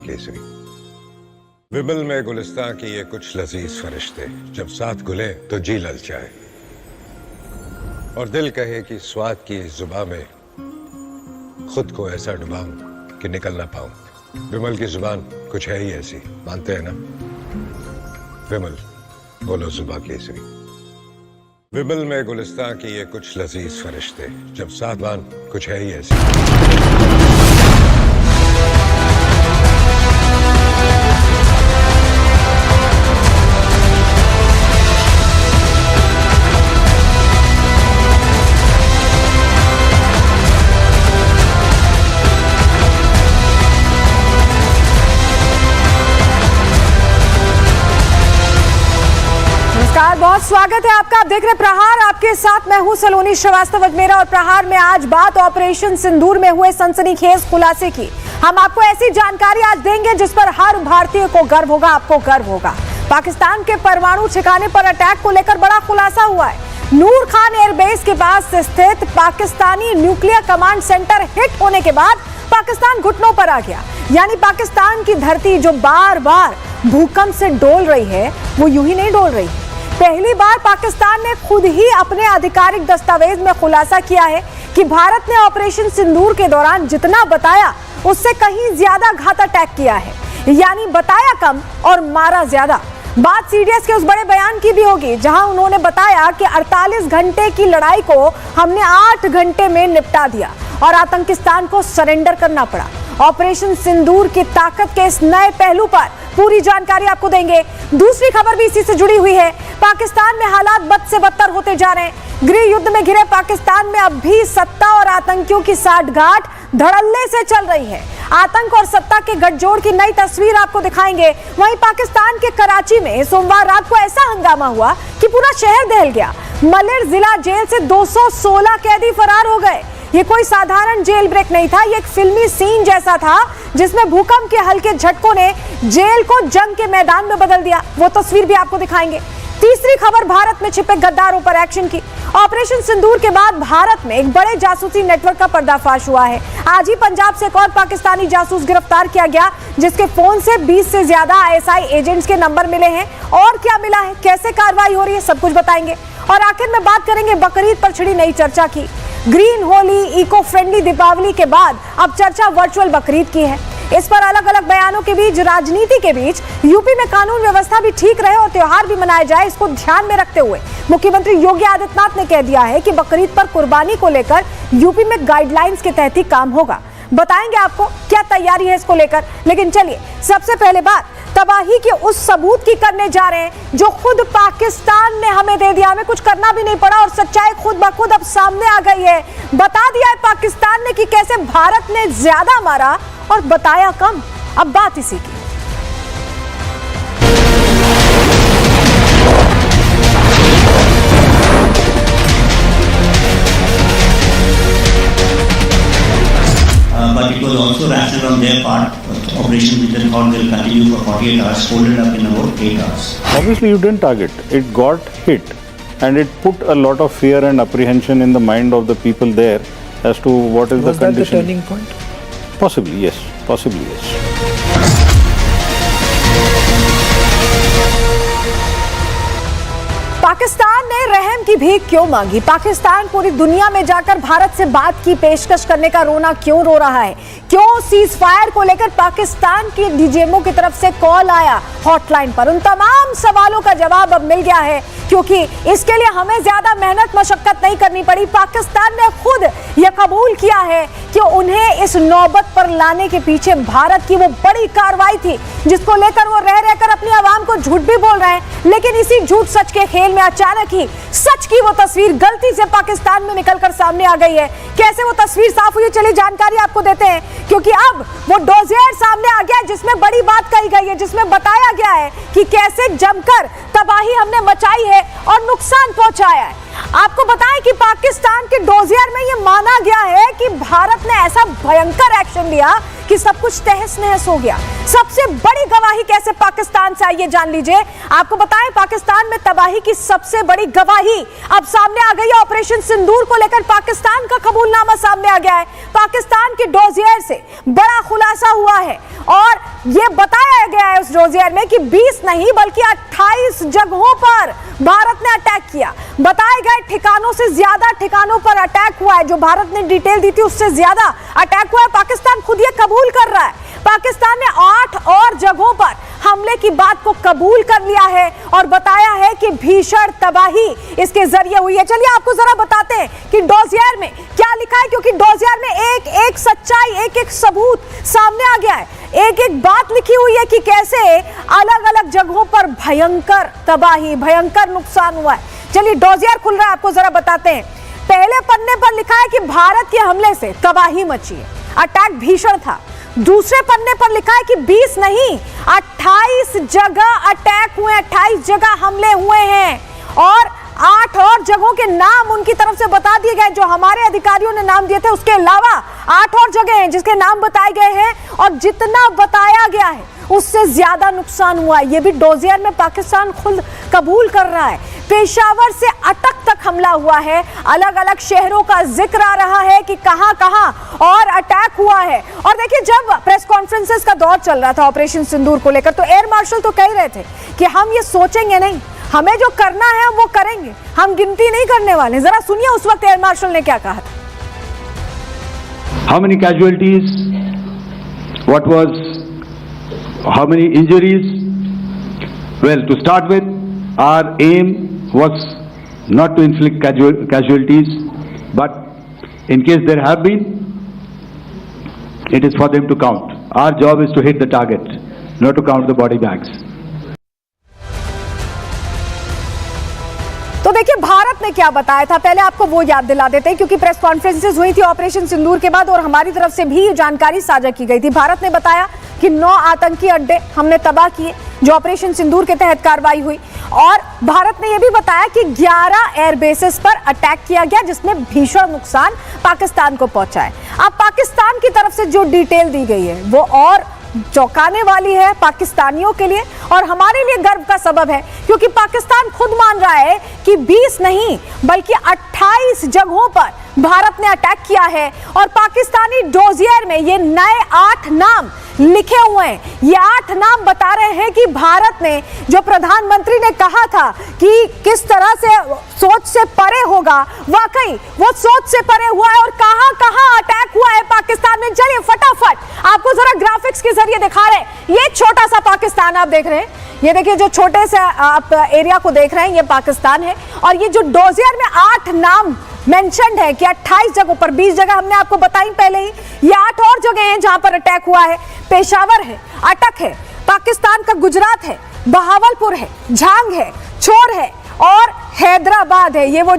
केसरी। विमल में गुलिस्तां की ये कुछ लजीज फरिश्ते जब साथ घुले तो जी ललचाए और दिल कहे कि स्वाद की इस जुबान में खुद को ऐसा डुबाऊं कि निकल ना पाऊं। विमल की जुबान कुछ है ही ऐसी, मानते हैं ना? विमल बोलो जुबा केसरी। विमल में गुलिस्तां की ये कुछ लजीज फरिश्ते जब साथवान कुछ है ही ऐसी। बहुत स्वागत है आपका। आप देख रहे प्रहार, आपके साथ मैं हूं सलोनी श्रीवास्तव अजमेरा। और प्रहार में आज बात ऑपरेशन सिंदूर में हुए सनसनीखेज खुलासे की। हम आपको ऐसी जानकारी आज देंगे जिस पर हर भारतीय को गर्व होगा, आपको गर्व होगा। पाकिस्तान के परमाणु ठिकाने पर अटैक को लेकर बड़ा खुलासा हुआ है। नूर खान एयरबेस के पास स्थित Pakistani nuclear command centre hit होने के बाद पाकिस्तान घुटनों पर आ गया। यानी पाकिस्तान की धरती जो बार बार भूकंप से डोल रही है, वो यूं ही नहीं डोल रही। पहली बार पाकिस्तान ने खुद ही अपने आधिकारिक दस्तावेज में खुलासा किया है कि भारत ने ऑपरेशन सिंदूर के दौरान जितना बताया उससे कहीं ज्यादा घात अटैक किया है। यानी बताया कम और मारा ज्यादा। बात सीडीएस के उस बड़े बयान की भी होगी जहां उन्होंने बताया कि 48 घंटे की लड़ाई को हमने 8 घंटे में निपटा दिया और आतंकिस्तान को सरेंडर करना पड़ा। ऑपरेशन सिंदूर की ताकत के इस नए पहलू पर पूरी जानकारी आपको देंगे। दूसरी खबर भी इसी से जुड़ी हुई है। पाकिस्तान में हालात बद से बदतर होते जा रहे हैं। गृह युद्ध में घिरे पाकिस्तान में अब भी सत्ता और आतंकियों की साठगांठ धड़ल्ले से चल रही है। आतंक और सत्ता के गठजोड़ की नई तस्वीर आपको दिखाएंगे। वहीं पाकिस्तान के कराची में सोमवार रात को ऐसा हंगामा हुआ कि पूरा शहर दहल गया। मलिर जिला जेल से 216 कैदी फरार हो गए। ये कोई साधारण जेल ब्रेक नहीं था, ये एक फिल्मी सीन जैसा था जिसमें भूकंप के हल्के झटकों ने जेल को जंग के मैदान में बदल दिया। वो तस्वीर भी आपको दिखाएंगे। तीसरी खबर भारत में छिपे गद्दारों पर एक्शन की। ऑपरेशन सिंदूर के बाद भारत में एक बड़े जासूसी नेटवर्क का पर्दाफाश हुआ है। आज ही पंजाब से एक और पाकिस्तानी जासूस गिरफ्तार किया गया जिसके फोन से 20 से ज्यादा आईएसआई एजेंट्स के नंबर मिले हैं। और क्या मिला है, कैसे कार्रवाई हो रही है, सब कुछ बताएंगे। और आखिर में बात करेंगे बकरीद पर छिड़ी नई चर्चा की। Green Holi, eco friendly Deepavali के बाद अब चर्चा वर्चुअल बकरीद की है। इस पर अलग अलग बयानों के बीच, राजनीति के बीच यूपी में कानून व्यवस्था भी ठीक रहे और त्योहार भी मनाया जाए, इसको ध्यान में रखते हुए मुख्यमंत्री योगी आदित्यनाथ ने कह दिया है कि बकरीद पर कुर्बानी को लेकर यूपी में गाइडलाइंस के तहत ही काम होगा। बताएंगे आपको क्या तैयारी है इसको लेकर। लेकिन चलिए सबसे पहले बात तबाही के उस सबूत की करने जा रहे हैं जो खुद पाकिस्तान ने हमें दे दिया। हमें कुछ करना भी नहीं पड़ा और सच्चाई खुद ब खुद अब सामने आ गई है। बता दिया है पाकिस्तान ने कि कैसे भारत ने ज्यादा मारा और बताया कम। अब बात इसी की। But it was also rational on their part. Operation which they thought will continue for 48 hours, folded up in about 8 hours. Obviously, you didn't target. It got hit, and it put a lot of fear and apprehension in the mind of the people there as to what is the condition. Was that the turning point? Possibly, yes. Possibly, yes. Pakistan ने रहम की भीख क्यों मांगी? पाकिस्तान पूरी दुनिया में जाकर भारत से बात की पेशकश करने का रोना क्यों रो रहा है? क्यों सीज फायर को लेकर पाकिस्तान की डीजीएमओ की तरफ से कॉल आया हॉटलाइन पर? उन तमाम सवालों का जवाब अब मिल गया है क्योंकि इसके लिए हमें ज्यादा मेहनत मशक्कत नहीं करनी पड़ी। पाकिस्तान ने खुद यह कबूल किया है कि उन्हें इस नौबत पर लाने के पीछे भारत की वो बड़ी कार्रवाई थी जिसको लेकर वो रह रहकर अपनी आवाम को झूठ भी बोल रहे हैं। लेकिन इसी झूठ सच के खेल में अचानक ही सच की वो तस्वीर गलती से पाकिस्तान में निकलकर सामने आ गई है। कैसे वो तस्वीर साफ हुई, चलिए जानकारी आपको देते हैं। क्योंकि अब वो डोजियर सामने आ गया है जिसमें बड़ी बात कही गई है, जिसमें बताया गया है कि कैसे जमकर तबाही हमने मचाई है और नुकसान पहुंचाया है। आपको बताएं कि पाकिस्तान के डोजियर में यह माना गया है कि भारत ने ऐसा भयंकर एक्शन लिया कि सब कुछ तहस नहस हो गया। सबसे बड़ी गवाही कैसे पाकिस्तान से आई है जान लीजिए। आपको बताएं, पाकिस्तान में तबाही की सबसे बड़ी गवाही अब सामने आ गई है। ऑपरेशन सिंदूर को लेकर पाकिस्तान का कबूलनामा सामने आ गया है। पाकिस्तान के डोजियर से बड़ा खुलासा हुआ है और यह बताया गया है उस डोजियर में कि 20 नहीं बल्कि 28 जगहों पर भारत ने अटैक किया। बताए गए ठिकानों से ज्यादा ठिकानों पर अटैक हुआ है। जो भारत ने डिटेल दी थी उससे ज्यादा अटैक हुआ है। पाकिस्तान खुद ये कबूल कर रहा है। पाकिस्तान ने 8 और जगहों पर हमले की बात को कबूल कर लिया है और बताया है कि भीषण तबाही इसके जरिए हुई है। चलिए आपको जरा बताते हैं कि डोजियर में क्या लिखा है, क्योंकि डोजियर में एक एक सच्चाई, एक एक सबूत सामने आ गया है। एक एक बात लिखी हुई है कि कैसे अलग अलग जगहों पर भयंकर तबाही, भयंकर नुकसान हुआ है। चलिए डोजियर खुल रहा है, आपको जरा बताते हैं। पहले पन्ने पर लिखा है कि भारत के हमले से तबाही मची है, अटैक भीषण था। दूसरे पन्ने पर लिखा है कि 20 नहीं 28 जगह अटैक हुए, 28 जगह हमले हुए हैं और 8 और जगहों के नाम उनकी तरफ से बता दिए गए। जो हमारे अधिकारियों ने नाम दिए थे उसके अलावा 8 और जगह हैं जिसके नाम बताए गए हैं और जितना बताया गया है उससे ज्यादा नुकसान हुआ है। ये भी डोजियर में पाकिस्तान खुद कबूल कर रहा है। पेशावर से अटक तक हमला हुआ है। अलग अलग शहरों का जिक्र आ रहा है कि कहां कहां और अटैक हुआ है। और देखिए, जब प्रेस कॉन्फ्रेंसेस का दौर चल रहा था ऑपरेशन सिंदूर को लेकर, तो एयर मार्शल तो कह रहे थे कि हम ये सोचेंगे नहीं, हमें जो करना है वो करेंगे, हम गिनती नहीं करने वाले। जरा सुनिए उस वक्त एयर मार्शल ने क्या कहा था। How many casualties? How many injuries? Well, to start with, our aim was not to inflict casualties, but in case there have been, it is for them to count. Our job is to hit the target, not to count the body bags. तो देखिए भारत ने क्या बताया था, पहले आपको वो याद दिला देते हैं, क्योंकि प्रेस कॉन्फ्रेंसेस हुई थी ऑपरेशन सिंदूर के बाद और हमारी तरफ से भी ये जानकारी साझा की गई थी। भारत ने बताया कि 9 आतंकी अड्डे हमने तबाह किए जो ऑपरेशन सिंदूर के तहत कार्रवाई हुई, और भारत ने यह भी बताया कि 11 एयरबेसेस पर अटैक किया गया जिसमें भीषण नुकसान पाकिस्तान को पहुंचा है। अब पाकिस्तान की तरफ से जो डिटेल दी गई है वो और चौंकाने वाली है पाकिस्तानियों के लिए और हमारे लिए गर्व का सबब है, क्योंकि पाकिस्तान खुद मान रहा है कि 20 नहीं बल्कि 28 जगहों पर भारत ने अटैक किया है और पाकिस्तानी डोजियर में ये नए 8 नाम लिखे हुए हैं। ये 8 नाम बता रहे हैं कि भारत ने, जो प्रधानमंत्री ने कहा था कि किस तरह से सोच से परे होगा, वाकई वो सोच से परे हुआ है और कहां कहां अटैक हुआ है पाकिस्तान में। चलिए फटाफट आपको जरा ग्राफिक्स के जरिए दिखा रहे हैं। ये छोटा सा पाकिस्तान आप देख रहे हैं, ये देखिए जो छोटे से आप एरिया को देख रहे हैं ये पाकिस्तान है, और ये जो डोजियर में 8 नाम मेंशन्ड है कि 28 जगहों पर, 20 जगह हमने आपको बताई पहले ही, ये 8 और जगह हैं जहां पर अटैक हुआ है। पेशावर है, अटक है, पाकिस्तान का गुजरात है, बहावलपुर है, झांग है, छोर है और हैदराबाद है। ये वो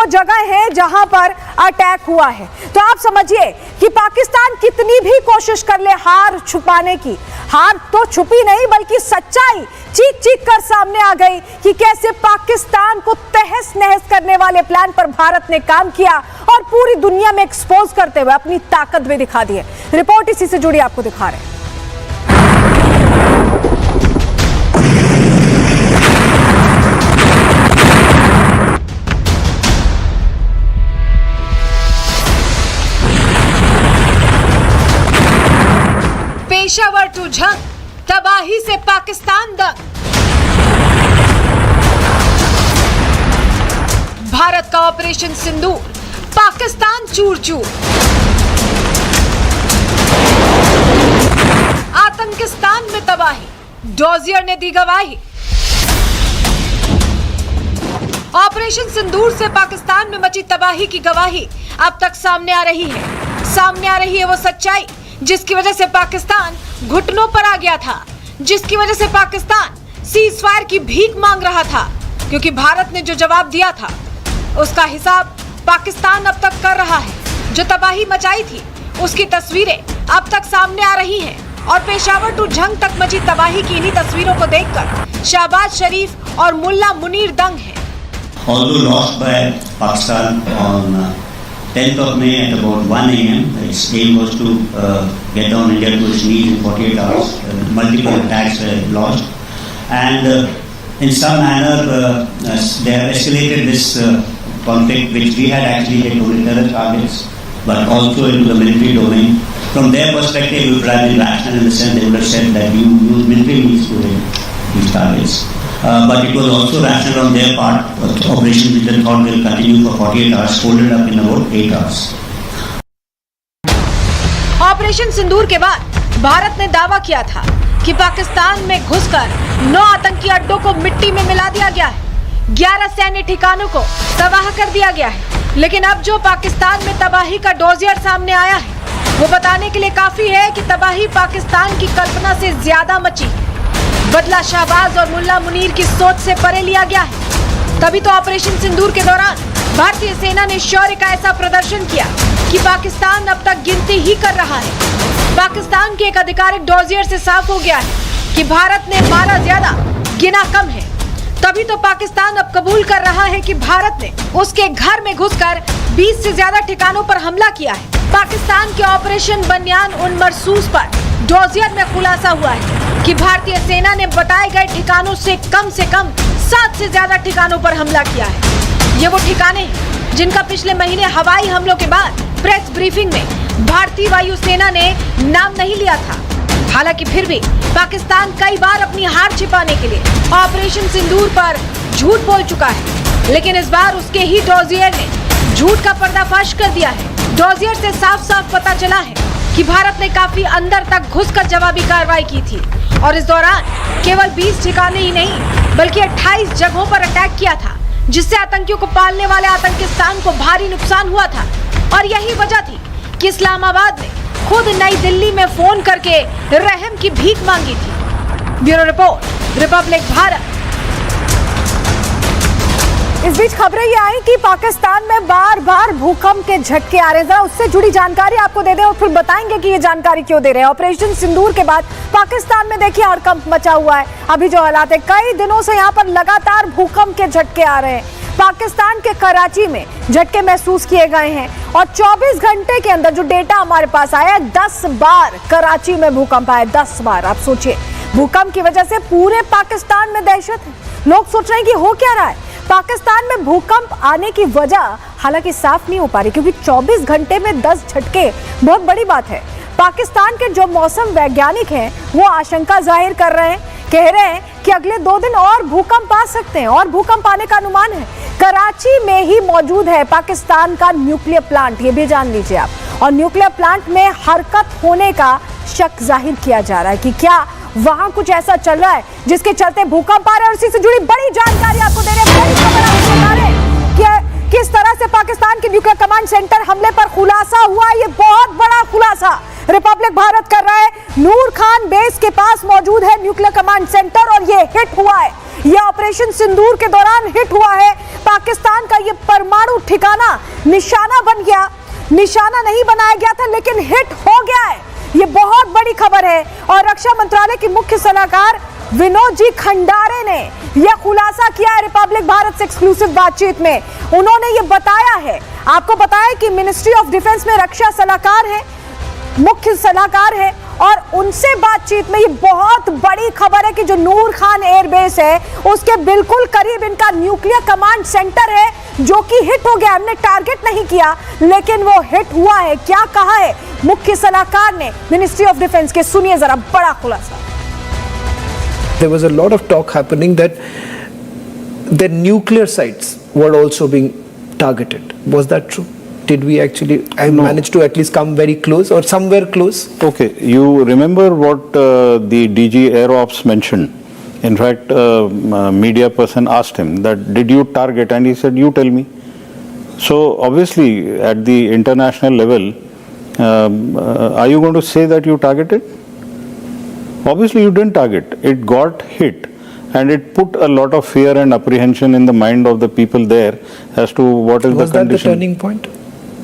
जगह है जहां पर अटैक हुआ है। तो आप समझिए कि पाकिस्तान कितनी भी कोशिश कर ले हार छुपाने की, हार तो छुपी नहीं बल्कि सच्चाई चीख चीख कर सामने आ गई कि कैसे पाकिस्तान को तहस नहस करने वाले प्लान पर भारत ने काम किया और पूरी दुनिया में एक्सपोज करते हुए अपनी ताकत भी दिखा दी है। रिपोर्ट इसी से जुड़ी आपको दिखा रहे हैं। पेशावर टू झंग, तबाही से पाकिस्तान दंग। भारत का ऑपरेशन सिंदूर, पाकिस्तान चूर चूर। आतंकिस्तान में तबाही, डोजियर ने दी गवाही। ऑपरेशन सिंदूर से पाकिस्तान में मची तबाही की गवाही अब तक सामने आ रही है। सामने आ रही है वो सच्चाई जिसकी वजह से पाकिस्तान घुटनों पर आ गया था, जिसकी वजह से पाकिस्तान सीज फायर की भीख मांग रहा था, क्योंकि भारत ने जो जवाब दिया था उसका हिसाब पाकिस्तान अब तक कर रहा है। जो तबाही मचाई थी उसकी तस्वीरें अब तक सामने आ रही हैं और पेशावर टू झंग तक मची तबाही की इन्हीं तस्वीरों को देखकर शहबाज शरीफ और मुल्ला मुनीर दंग हैं। Although lost by Pakistan on 10th of May at about 1 a.m. Its aim was to get down India to its knees in 48 hours. Multiple attacks were launched, and in some manner they have escalated this conflict, which we had actually hit only terror targets, but also into the military domain. From their perspective, it would have been rational in the sense they would have said that you use military means to hit these targets. But it was also rational on their part. Operation Vision Thought will continue for 48 hours, folded up in about 8 hours. Operation सिंदूर के बाद भारत ने दावा किया था कि पाकिस्तान में घुसकर 9 आतंकी अड्डों को मिट्टी में मिला दिया गया है, 11 सैन्य ठिकानों को तबाह कर दिया गया है। लेकिन अब जो पाकिस्तान में तबाही का डोजियर सामने आया है, वो बताने के लिए काफी है कि तबाही पाकिस्तान की कल्पना से ज्यादा मची। बदला शहबाज और मुल्ला मुनीर की सोच से परे लिया गया है। तभी तो ऑपरेशन सिंदूर के दौरान भारतीय सेना ने शौर्य का ऐसा प्रदर्शन किया कि पाकिस्तान अब तक गिनती ही कर रहा है। पाकिस्तान के एक आधिकारिक डोजियर से साफ हो गया है कि भारत ने मारा ज्यादा, गिना कम है। तभी तो पाकिस्तान अब कबूल कर रहा है कि भारत ने उसके घर में घुसकर 20 से ज्यादा ठिकानों पर हमला किया है। पाकिस्तान के ऑपरेशन बनियान उन मरसूस पर डोजियर में खुलासा हुआ है कि भारतीय सेना ने बताए गए ठिकानों से कम 7 से ज्यादा ठिकानों पर हमला किया है। ये वो ठिकाने हैं जिनका पिछले महीने हवाई हमलों के बाद प्रेस ब्रीफिंग में भारतीय वायुसेना ने नाम नहीं लिया था। हालांकि फिर भी पाकिस्तान कई बार अपनी हार छिपाने के लिए ऑपरेशन सिंदूर पर झूठ बोल चुका है, लेकिन इस बार उसके ही डोजियर ने झूठ का पर्दाफाश कर दिया है। डोजियर से साफ पता चला है कि भारत ने काफी अंदर तक घुसकर जवाबी कार्रवाई की थी और इस दौरान केवल 20 ठिकाने ही नहीं बल्कि 28 जगहों पर अटैक किया था, जिससे आतंकियों को पालने वाले आतंकिस्तान को भारी नुकसान हुआ था। और यही वजह थी कि इस्लामाबाद ने खुद नई दिल्ली में फोन करके रहम की भीख मांगी थी। Bureau report, Republic Bharat. इस बीच खबरें ये आई कि पाकिस्तान में बार भूकंप के झटके आ रहे हैं। जरा उससे जुड़ी जानकारी आपको दे दें और फिर बताएंगे कि ये जानकारी क्यों दे रहे हैं। ऑपरेशन सिंदूर के बाद पाकिस्तान में देखिए हड़कंप मचा हुआ है। अभी जो हालात है, कई दिनों से यहाँ पर लगातार भूकंप के झटके आ रहे हैं। पाकिस्तान के कराची में झटके महसूस किए गए हैं और 24 घंटे के अंदर जो डेटा हमारे पास आया है, 10 बार कराची में भूकंप आया, 10 बार। आप सोचिए, भूकंप की वजह से पूरे पाकिस्तान में दहशत है। लोग सोच रहे हैं कि हो क्या रहा है। पाकिस्तान में भूकंप आने की वजह हालांकि साफ नहीं हो पा रही, क्योंकि 24 घंटे में 10 झटके बहुत बड़ी बात है। पाकिस्तान के जो मौसम वैज्ञानिक हैं वो आशंका जाहिर कर रहे हैं, कह रहे हैं कि अगले 2 दिन और भूकंप आ सकते हैं और भूकंप आने का अनुमान है। कराची में ही मौजूद है पाकिस्तान का न्यूक्लियर प्लांट, ये भी जान लीजिए आप। और न्यूक्लियर प्लांट में हरकत होने का शक जाहिर किया जा रहा है कि क्या वहां कुछ ऐसा चल रहा है जिसके चलते भूकंप आ रहा है। और इसी से जुड़ी बड़ी जानकारी आपको दे रहे हैं, बड़ी खबर आपको बता रहे हैं कि किस तरह से पाकिस्तान के न्यूक्लियर कमांड सेंटर हमले पर खुलासा हुआ। ये बहुत बड़ा खुलासा रिपब्लिक भारत कर रहा है। नूर खान बेस के पास मौजूद है न्यूक्लियर कमांड सेंटर और ये हिट हुआ है। ये ऑपरेशन सिंदूर के दौरान हिट हुआ है। पाकिस्तान का ये परमाणु ठिकाना निशाना बन गया, निशाना नहीं बनाया गया था लेकिन हिट हो गया है। ये बहुत बड़ी खबर है और रक्षा मंत्रालय की मुख्य सलाहकार विनोद जी खंडारे ने यह खुलासा किया है रिपब्लिक भारत से एक्सक्लूसिव बातचीत में। उन्होंने ये बताया है, आपको बताया कि मिनिस्ट्री ऑफ डिफेंस में रक्षा सलाहकार है, मुख्य सलाहकार है और उनसे बातचीत में ये बहुत बड़ी खबर है कि जो नूर खान एयरबेस है उसके बिल्कुल करीब इनका न्यूक्लियर कमांड सेंटर है जो कि हिट हो गया। हमने टारगेट नहीं किया लेकिन वो हिट हुआ है। क्या कहा है मुख्य सलाहकार ने मिनिस्ट्री ऑफ डिफेंस के, सुनिए जरा बड़ा खुलासा। There was a lot of talk happening that the nuclear sites were also being targeted. Was that true? Did we actually manage to at least come very close or somewhere close? Okay, you remember what the DG Air Ops mentioned. In fact, media person asked him that, did you target? And he said, you tell me. So obviously at the international level, are you going to say that you targeted? Obviously you didn't target. It got hit and it put a lot of fear and apprehension in the mind of the people there as to what is the condition. Was that the turning point?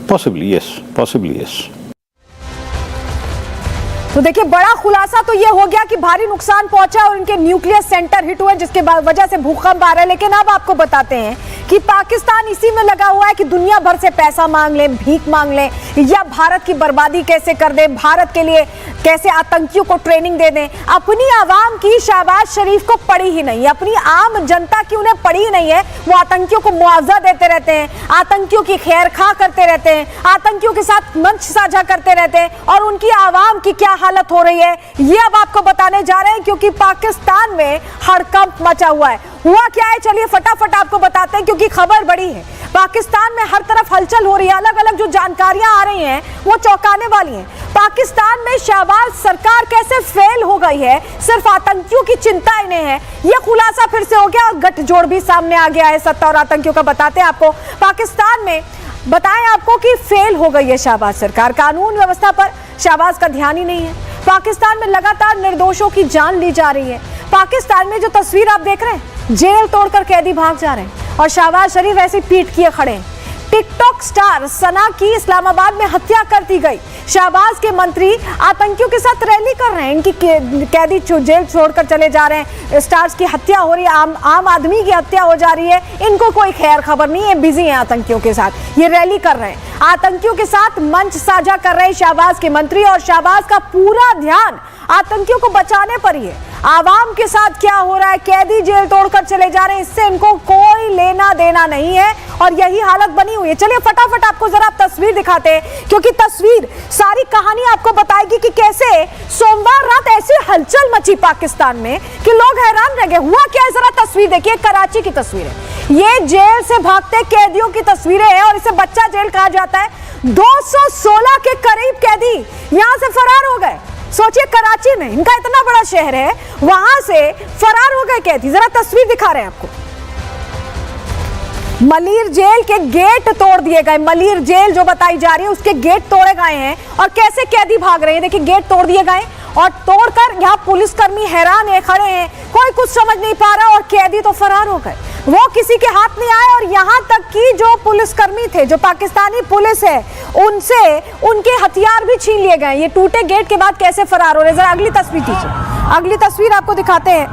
Possibly, yes. Possibly, yes. तो देखिए बड़ा खुलासा तो ये हो गया कि भारी नुकसान पहुंचा और उनके न्यूक्लियर सेंटर हिट हुए, जिसके वजह से भूकंप आ रहा है। लेकिन अब आपको बताते हैं कि पाकिस्तान इसी में लगा हुआ है कि दुनिया भर से पैसा मांग ले, भीख मांग ले, या भारत की बर्बादी कैसे कर दे, भारत के लिए कैसे आतंकियों को ट्रेनिंग दे दें। अपनी आवाम की शहबाज शरीफ को पड़ी ही नहीं, अपनी आम जनता की उन्हें पड़ी ही नहीं है। वो आतंकियों को मुआवजा देते रहते हैं, आतंकियों की खैर खा करते रहते हैं, आतंकियों के साथ मंच साझा करते रहते हैं, और उनकी आवाम की क्या हालत हो रही है ये अब आपको बताने जा रहे हैं, क्योंकि पाकिस्तान में हड़कंप मचा हुआ है। हुआ क्या है चलिए फटाफट आपको बताते हैं, क्योंकि खबर बड़ी है। पाकिस्तान में हर तरफ हलचल हो रही है, अलग अलग जो जानकारियां आ रही हैं वो चौंकाने वाली हैं। पाकिस्तान में शहबाज सरकार कैसे फेल हो गई है, सिर्फ आतंकियों की चिंता इन्हें है, यह खुलासा फिर से हो गया और गठजोड़ भी सामने आ गया है सत्ता और आतंकियों का। बताते हैं आपको पाकिस्तान में, बताएं आपको कि फेल हो गई है शहबाज सरकार, कानून व्यवस्था पर शहबाज का ध्यान ही नहीं है। पाकिस्तान में लगातार निर्दोषों की जान ली जा रही है। पाकिस्तान में जो तस्वीर आप देख रहे हैं, जेल तोड़कर कैदी भाग जा रहे हैं और शहबाज शरीफ ऐसे पीठ किए खड़े हैं। टिकटॉक स्टार सना की इस्लामाबाद में हत्या कर दी गई। शहबाज के मंत्री आतंकियों के साथ रैली कर रहे हैं, इनकी कैदी जेल छोड़कर चले जा रहे हैं। स्टार्स की हत्या हो रही है, आम आदमी की हत्या हो जा रही है, इनको कोई खैर खबर नहीं है, बिजी हैं आतंकियों के साथ, ये रैली कर रहे हैं। आतंकियों के साथ मंच साझा कर रहे हैं शहबाज के मंत्री, और शहबाज का पूरा ध्यान आतंकियों को बचाने पर ही है। आवाम के साथ क्या हो रहा है, कैदी जेल तोड़कर चले जा रहे हैं, इससे इनको कोई लेना देना नहीं है, और यही हालत बनी हुई है। चलिए फटाफट आपको जरा तस्वीर दिखाते हैं, क्योंकि तस्वीर सारी कहानी आपको बताएगी कि कैसे सोमवार रात ऐसी हलचल मची पाकिस्तान में कि लोग हैरान रह गए। हुआ क्या है जरा तस्वीर देखिए, कराची की तस्वीर है, ये जेल से भागते कैदियों की तस्वीरें हैं, और इसे बच्चा जेल कहा जाता है। 216 के करीब कैदी यहां से फरार हो गए। सोचिए कराची में, इनका इतना बड़ा शहर है, वहां से फरार हो गए कैदी। जरा तस्वीर दिखा रहे हैं आपको, मलिर जेल के गेट तोड़ दिए गए। मलिर जेल जो बताई जा रही है उसके गेट तोड़े गए हैं, और कैसे कैदी भाग रहे हैं देखिए, गेट तोड़ दिए गए और तोड़कर यहाँ पुलिसकर्मी हैरान है, खड़े हैं, कोई कुछ समझ नहीं पा रहा, और कैदी तो फरार हो गए, वो किसी के हाथ नहीं आए। और यहाँ तक कि जो पुलिसकर्मी थे, जो पाकिस्तानी पुलिस है, उनसे उनके हथियार भी छीन लिए गए। ये टूटे गेट के बाद कैसे फरार हो रहे, जरा अगली तस्वीर कीजिए। अगली तस्वीर आपको दिखाते हैं,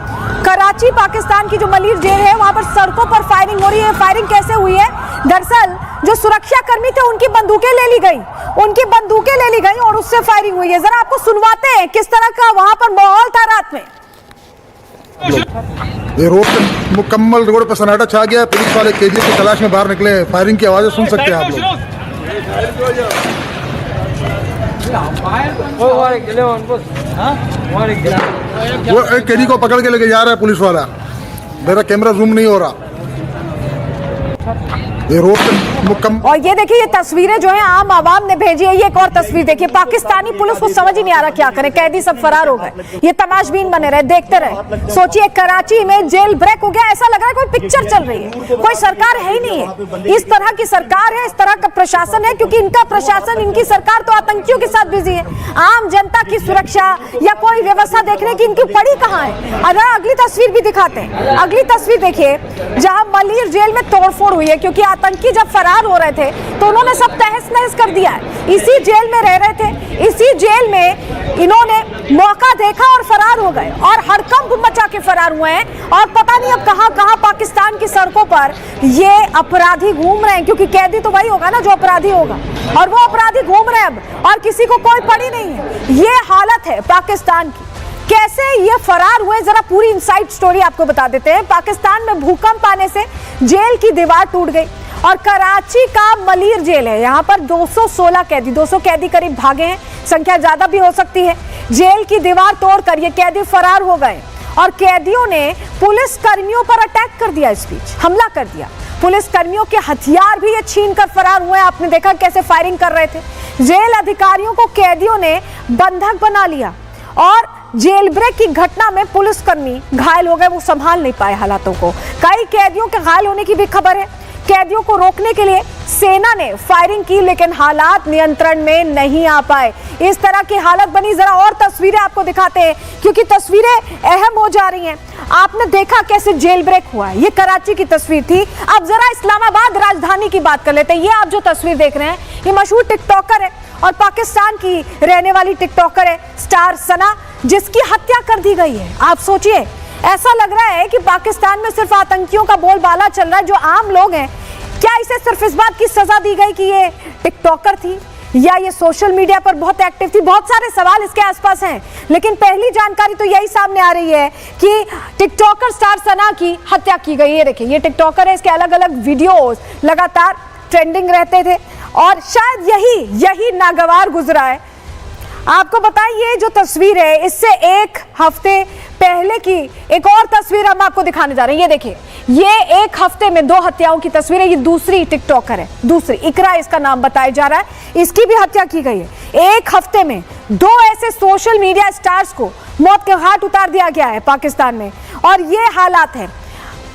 कराची पाकिस्तान की जो मलिर जेल है वहां पर सड़कों पर फायरिंग हो रही है। फायरिंग कैसे हुई है, दरअसल जो सुरक्षा कर्मी थे उनकी बंदूकें ले ली गई, उनकी बंदूकें ले ली गई और उससे फायरिंग हुई है। जरा आपको सुनवाते हैं किस तरह का वहां पर माहौल था रात में। ये रोड पे मुकम्मल रोड पे सन्नाटा छा गया, पुलिस वाले कैदियों की तलाश में बाहर निकले, फायरिंग की आवाजें सुन सकते हैं आप लोग। वो एक कैदी को पकड़ के लेके जा रहा है पुलिस वाला, मेरा कैमरा जूम नहीं हो रहा। ये रोड पे मुकम्मल, और ये देखिए ये तस्वीरें जो है आम आवाम ने भेजी है। ये एक और तस्वीर देखिए, पाकिस्तानी पुलिस को समझ ही नहीं आ रहा क्या करे, कैदी सब फरार हो गए, ये तमाशबीन बने रहे, देखते रहे। सोचिए कराची में जेल ब्रेक हो गया, ऐसा लग रहा है कोई पिक्चर चल रही है, कोई सरकार है ही नहीं है। इस तरह की सरकार है, इस तरह का प्रशासन है, क्योंकि इनका प्रशासन, इनकी सरकार तो आतंकियों के साथ बिजी है। आम जनता की सुरक्षा या कोई व्यवस्था देखने की इनकी पड़ी कहाँ है। अगर अगली तस्वीर भी दिखाते हैं, अगली तस्वीर देखिए, जहां मलिर जेल में तोड़फोड़ हुई है, क्योंकि आतंकी जब फरार हो रहे थे तो उन्होंने सब तहस नहस कर दिया है। इसी जेल में रह रहे थे, इसी जेल में इन्होंने मौका देखा और फरार हो गए, और हड़कंप मचा के फरार हुए हैं। और पता नहीं अब कहां कहां पाकिस्तान की सड़कों पर ये अपराधी घूम रहे हैं, क्योंकि कैदी तो वही होगा ना जो अपराधी होगा, और वो अपराधी घूम रहे हैं अब, और किसी को कोई पड़ी नहीं है। ये हालत है पाकिस्तान की, कैसे ये फरार हुए, जरा पूरी इनसाइड स्टोरी आपको बता देते हैं। पाकिस्तान में भूकंप आने से जेल की दीवार टूट गई, और कराची का मलिर जेल है, यहाँ पर 216 कैदी, 200 कैदी करीब भागे हैं, संख्या ज्यादा भी हो सकती है। जेल की दीवार तोड़कर ये कैदी फरार हो गए, और कैदियों ने पुलिस कर्मियों पर अटैक कर दिया, इस बीच हमला कर दिया। पुलिस कर्मियों के हथियार भी ये छीन कर फरार हुए, आपने देखा कैसे फायरिंग कर रहे थे। जेल अधिकारियों को कैदियों ने बंधक बना लिया, और जेल ब्रेक की घटना में पुलिसकर्मी घायल हो गए, वो संभाल नहीं पाए हालातों को। कई कैदियों के घायल होने की भी खबर है। कैदियों को रोकने के लिए सेना ने फायरिंग की, लेकिन हालात नियंत्रण में नहीं आ पाए। इस तरह की हालत बनी। जरा और तस्वीरें आपको दिखाते हैं क्योंकि तस्वीरें अहम हो जा रही हैं। आपने देखा कैसे जेल ब्रेक हुआ है, ये कराची की तस्वीर थी। अब जरा इस्लामाबाद राजधानी की बात कर लेते हैं। ये आप जो तस्वीर देख रहे हैं, ये मशहूर टिकटॉकर है और पाकिस्तान की रहने वाली टिकटॉकर है स्टार सना, जिसकी हत्या कर दी गई है। आप सोचिए, ऐसा लग रहा है कि पाकिस्तान में सिर्फ आतंकियों का बोलबाला चल रहा है। जो आम लोग हैं, क्या इसे सिर्फ इस बात की सजा दी गई कि ये टिकटॉकर थी या ये सोशल मीडिया पर बहुत एक्टिव थी? बहुत सारे सवाल इसके आसपास हैं, लेकिन पहली जानकारी तो यही सामने आ रही है कि टिकटॉकर स्टार सना की हत्या की गई है। देखिए, ये टिकटॉकर है, इसके अलग अलग वीडियोस लगातार ट्रेंडिंग रहते थे और शायद यही नागवार गुजरा है। आपको बताएं, ये जो तस्वीर है, इससे एक हफ्ते पहले की एक और तस्वीर हम आपको दिखाने जा रहे हैं। ये देखिए, ये एक हफ्ते में 2 हत्याओं की तस्वीर है। ये दूसरी टिकटॉकर है, दूसरी इकरा इसका नाम बताया जा रहा है, इसकी भी हत्या की गई है। एक हफ्ते में 2 ऐसे सोशल मीडिया स्टार्स को मौत के घाट उतार दिया गया है पाकिस्तान में, और ये हालात है।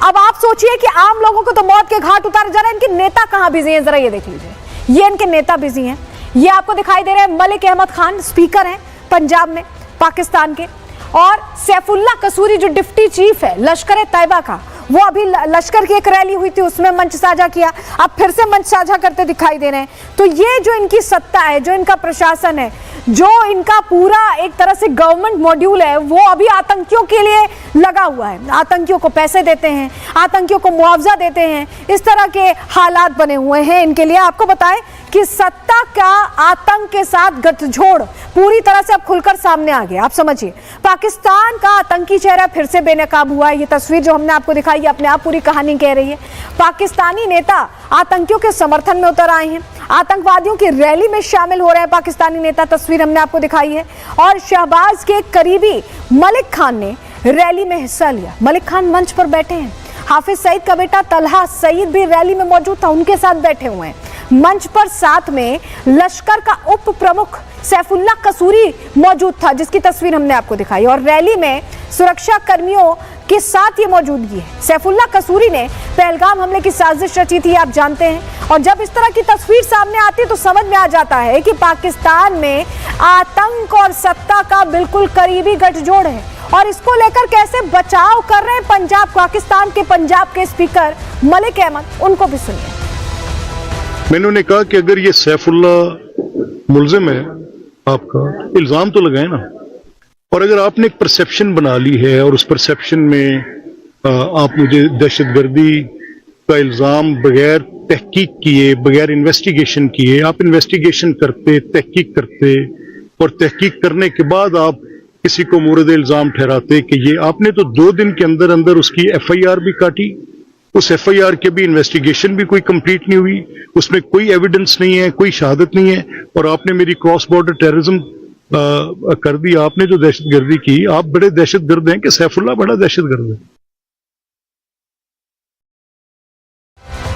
अब आप सोचिए कि आम लोगों को तो मौत के घाट उतारे जा रहे हैं, इनके नेता कहां बिजी हैं? जरा ये देख लीजिए, ये इनके नेता बिजी हैं। ये आपको दिखाई दे रहे हैं मलिक अहमद खान, स्पीकर हैं पंजाब में पाकिस्तान के, और सैफुल्ला कसूरी जो डिप्टी चीफ है लश्कर तैयबा का, वो अभी लश्कर की एक रैली हुई थी, उसमें मंच साझा किया, अब फिर से मंच साझा करते दिखाई दे रहे हैं। तो ये जो इनकी सत्ता है, जो इनका प्रशासन है, जो इनका पूरा एक तरह से गवर्नमेंट मॉड्यूल है, वो अभी आतंकियों के लिए लगा हुआ है। आतंकियों को पैसे देते हैं, आतंकियों को मुआवजा देते हैं, इस तरह के हालात बने हुए हैं इनके लिए। आपको बताएं कि सत्ता का आतंक के साथ गठजोड़ पूरी तरह से अब खुलकर सामने आ गया। आप समझिए, पाकिस्तान का आतंकी चेहरा फिर से बेनकाब हुआ है। ये तस्वीर जो हमने आपको दिखाई है अपने आप पूरी कहानी कह रही है। पाकिस्तानी नेता आतंकियों के समर्थन में उतर आए हैं, आतंकवादियों की रैली में शामिल हो रहे हैं पाकिस्तानी नेता, तस्वीर हमने आपको दिखाई है। और शहबाज के करीबी मलिक खान ने रैली में हिस्सा लिया। मलिक खान मंच पर बैठे हैं, हाफिज सईद का बेटा तलहा सईद भी रैली में मौजूद था, उनके साथ बैठे हुए हैं मंच पर। साथ में लश्कर का उप प्रमुख सैफुल्ला कसूरी मौजूद था, जिसकी तस्वीर हमने आपको दिखाई, और रैली में सुरक्षा कर्मियों के साथ ये मौजूदगी है। सैफुल्ला कसूरी ने पहलगाम हमले की साजिश रची थी, आप जानते हैं, और जब इस तरह की तस्वीर सामने आती है तो समझ में आ जाता है कि पाकिस्तान में आतंक और सत्ता का बिल्कुल करीबी गठजोड़ है। और इसको लेकर कैसे बचाव कर रहे हैं पाकिस्तान के पंजाब के स्पीकर मलिक अहमद, उनको भी सुनिए। मैंने उन्हें कहा कि अगर ये सैफुल्ला मुल्जिम है आपका, इल्जाम तो लगाए ना, और अगर आपने एक परसेप्शन बना ली है और उस परसेप्शन में आप मुझे दहशतगर्दी का इल्जाम बगैर तहकीक किए, बगैर इन्वेस्टिगेशन किए, आप इन्वेस्टिगेशन करते, तहकीक करते, और तहकीक करने के बाद आप किसी को मुर्द इल्जाम ठहराते कि ये, आपने तो 2 दिन के अंदर अंदर उसकी FIR भी काटी, उस FIR के भी इन्वेस्टिगेशन भी कोई कंप्लीट नहीं हुई, उसमें कोई एविडेंस नहीं है, कोई शहादत नहीं है, और आपने मेरी क्रॉस बॉर्डर टेररिज्म कर दी। आपने जो दहशतगर्दी की, आप बड़े दहशतगर्द हैं कि सैफुल्ला बड़ा दहशतगर्द है।